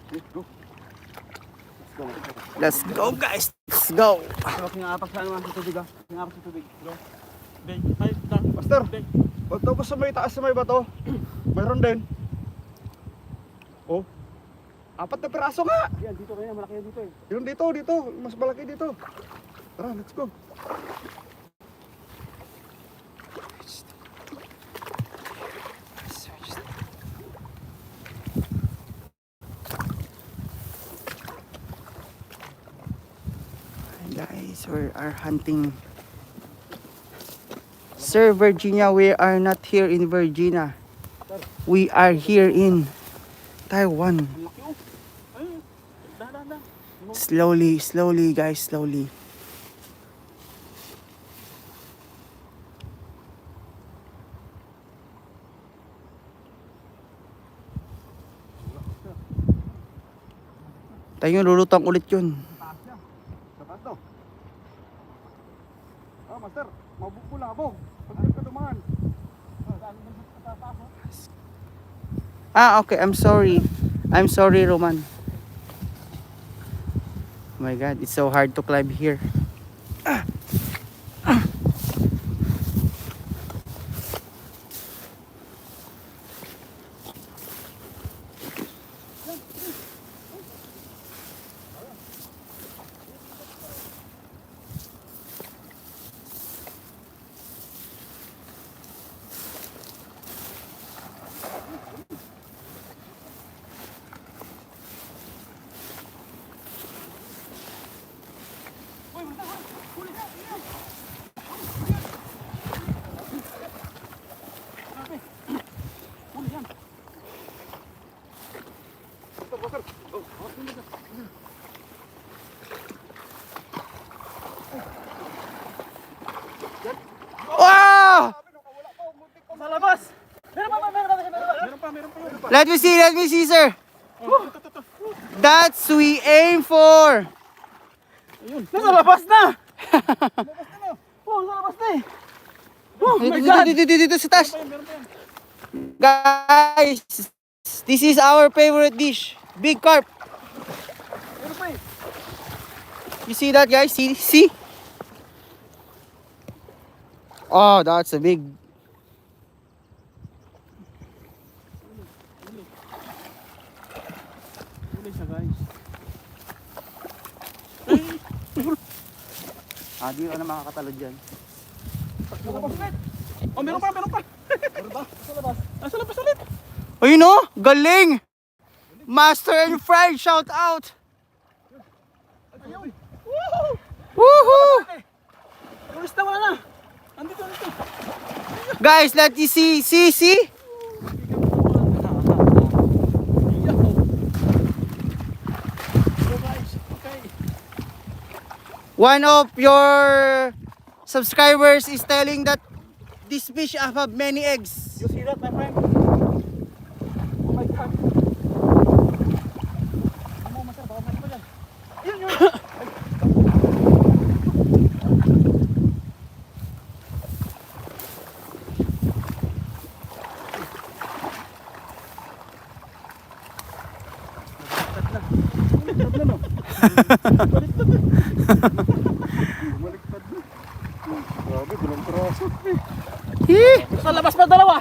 Go. Let's go guys. Let's go. Sarap ng apak sa ano sa tubig ah. Ng apak sa tubig. Go. Beng, ay, da. Master, Beng. pag tapos sa may taas sa may bato, mayroon din. Oh. 4 na piraso nga. Yan, dito kaya, malaki yan dito eh. Yung dito. Mas malaki dito. Tara, let's go. Guys, we are hunting. Sir Virginia, we are not here in Virginia. We are here in Taiwan. Ang laki oh. Ay, dahan. Slowly guys, slowly. Tayo lulutang ulit yun. Taas to. Ah, master, mabulabog. Pag ka dumaan. Ah, okay. I'm sorry, Roman. Oh my God, it's so hard to climb here. Wow! Sa labas! Meron pa. Let me see, sir. That's we aim for. Ayun. Nasa labas na! Oh, sa labas na eh. Oh my God! Dito sa taas. Meron pa yan. Guys, this is our favorite dish. Big carp. Meron pa eh. You see that, guys? See? Oh, that's a big. Huli siya guys. Di ka na makakatalo dyan. Sa labas ulit. Oh, meron pa. Meron ba? Sa labas. Sa labas ulit. Ayun oh, galing! Master and friend, shout out! Ayun. Woohoo! Tulis na wala na. Andito. Guys, let you see. One of your subscribers is telling that this fish have many eggs. You see that, my friend? Oh my God. Ano, masar, baka mali pa dyan. Yun. Bumaliktad na. Grabe, dalawang piraso. Sa labas pa dalawa.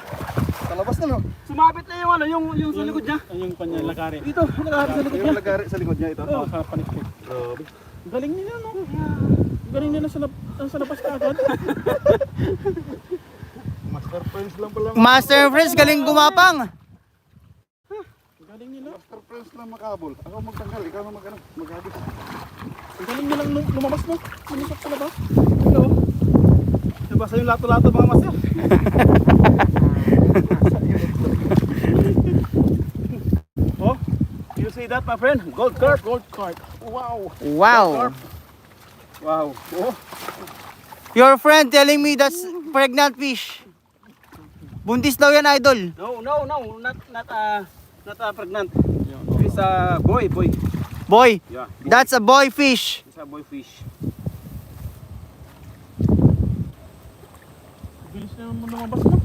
Sa labas na no? Sumabit na yung ano, yung sa likod niya. Yung kanya lagari. Dito, lagari sa likod niya. Yung lagari sa likod niya ito. Oo, sa panikpik. Grabe. Galing nila, no? Galing nila sa labas ka agad. Master Prince lang pala. Master and friends, galing gumapang. Galing nila. Master Prince lang makabol. Ako magtanggal, ikaw na maghabis. Galing nilang lumabas, no? Lumisap sa labas. Ito. Nabasa yung lato-lato mga master. Oh, you see that, my friend? Gold carp. Wow. Wow. Wow. Oh. Your friend telling me that's pregnant fish. Buntis daw yan, idol. No, not pregnant. It's a boy. Boy, Yeah. that's a boy fish. It's a boy fish. Bilis na naman lumabas, no?